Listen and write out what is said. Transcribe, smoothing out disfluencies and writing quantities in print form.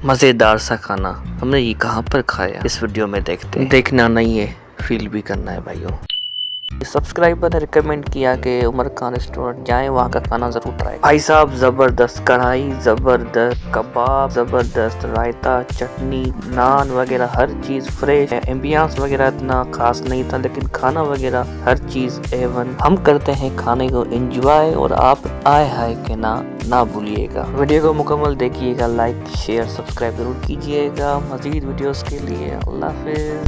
मज़ेदार सा खाना हमने ये कहाँ पर खाया, इस वीडियो में देखते हैं। देखना नहीं है, फील भी करना है भाइयों। सब्सक्राइबर ने रिकमेंड किया कि उमर खान रेस्टोरेंट जाएं, वहाँ का खाना जरूर ट्राई। भाई साहब जबरदस्त कढ़ाई, जबरदस्त कबाब, जबरदस्त रायता, चटनी, नान वगैरह हर चीज फ्रेश है। एम्बियंस वगैरह इतना खास नहीं था, लेकिन खाना वगैरह हर चीज A1। हम करते हैं खाने को एंजॉय, और आप आए हाय के ना भूलिएगा। वीडियो को मुकम्मल देखिएगा, लाइक शेयर सब्सक्राइब जरूर कीजिएगा। मजीद वीडियोस के लिए अल्लाह हाफिज़।